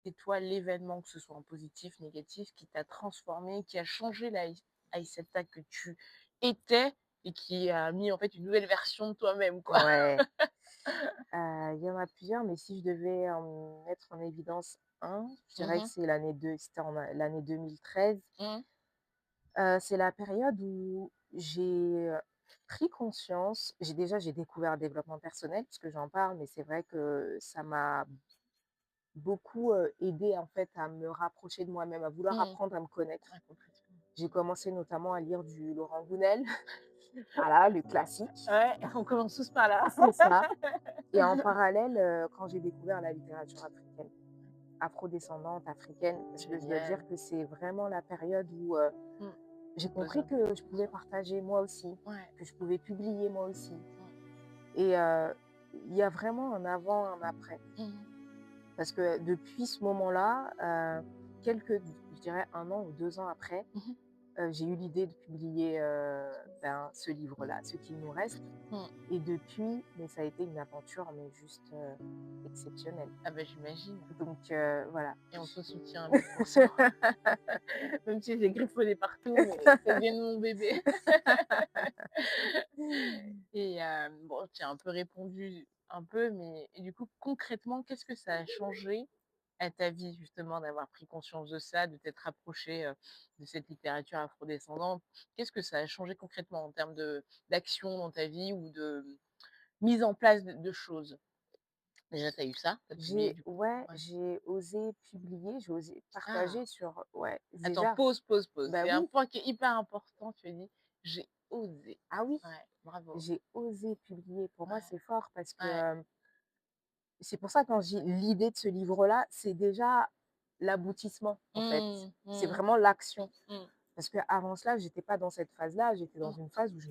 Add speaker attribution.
Speaker 1: c'est toi l'événement, que ce soit en positif, négatif, qui t'a transformé, qui a changé la Aïssata que tu étais et qui a mis, en fait, une nouvelle version de toi-même, quoi?
Speaker 2: Ouais, il y en a plusieurs, mais si je devais en mettre en évidence un, je dirais que
Speaker 1: Mmh.
Speaker 2: c'est c'était l'année 2013.
Speaker 1: Mmh.
Speaker 2: C'est la période où j'ai, pris conscience j'ai découvert le développement personnel puisque j'en parle, mais c'est vrai que ça m'a beaucoup, aidée en fait à me rapprocher de moi-même, à vouloir
Speaker 1: Mmh.
Speaker 2: apprendre à me connaître.
Speaker 1: Ouais, complètement.
Speaker 2: J'ai commencé notamment à lire du Laurent Gounel, voilà, le classique,
Speaker 1: Ouais, on commence tous par là.
Speaker 2: c'est ça. Et en parallèle, quand j'ai découvert la littérature africaine, afro-descendante, africaine, parce que je dois dire
Speaker 1: Génial.
Speaker 2: que c'est vraiment la période où,
Speaker 1: Mmh.
Speaker 2: j'ai compris
Speaker 1: Besoin de
Speaker 2: que je pouvais
Speaker 1: conscience.
Speaker 2: partager moi aussi,
Speaker 1: Ouais.
Speaker 2: que je pouvais publier moi aussi.
Speaker 1: Mmh.
Speaker 2: Et il y a vraiment un avant, un après.
Speaker 1: Mmh.
Speaker 2: Parce que depuis ce moment-là, je dirais 1 an ou 2 ans après,
Speaker 1: Mmh.
Speaker 2: j'ai eu l'idée de publier, ce livre-là, Ce qu'il nous reste.
Speaker 1: Mmh.
Speaker 2: Et depuis, mais ça a été une aventure, mais juste, exceptionnelle.
Speaker 1: Ah bah, j'imagine
Speaker 2: Donc voilà.
Speaker 1: et on te soutient à 1000. Même si j'ai griffonné partout, mais c'est bien mon bébé. Et bon, tu as un peu répondu un peu, mais et du coup, concrètement, qu'est-ce que ça a changé à ta vie justement d'avoir pris conscience de ça, de t'être rapproché de cette littérature afrodescendante? Qu'est-ce que ça a changé concrètement en termes de d'action dans ta vie ou de mise en place de choses? Déjà, tu as eu ça, tu as publié du coup? Ouais.
Speaker 2: J'ai osé publier, j'ai osé
Speaker 1: Ah!
Speaker 2: partager sur ouais,
Speaker 1: Attends,
Speaker 2: déjà
Speaker 1: pause, pause, pause.
Speaker 2: bah
Speaker 1: C'est un
Speaker 2: oui,
Speaker 1: point qui est hyper important. Tu as dit: «J'ai osé».
Speaker 2: ah oui,
Speaker 1: Ouais, bravo.
Speaker 2: j'ai osé publier. Pour moi,
Speaker 1: Ouais,
Speaker 2: c'est fort parce que,
Speaker 1: ouais.
Speaker 2: c'est pour ça quand j'ai l'idée de ce livre-là, c'est déjà l'aboutissement, en fait.
Speaker 1: Mmh,
Speaker 2: C'est
Speaker 1: mmh,
Speaker 2: vraiment l'action.
Speaker 1: mmh,
Speaker 2: Parce qu'avant cela, j'étais pas dans cette phase-là, j'étais dans
Speaker 1: mmh.
Speaker 2: une phase où je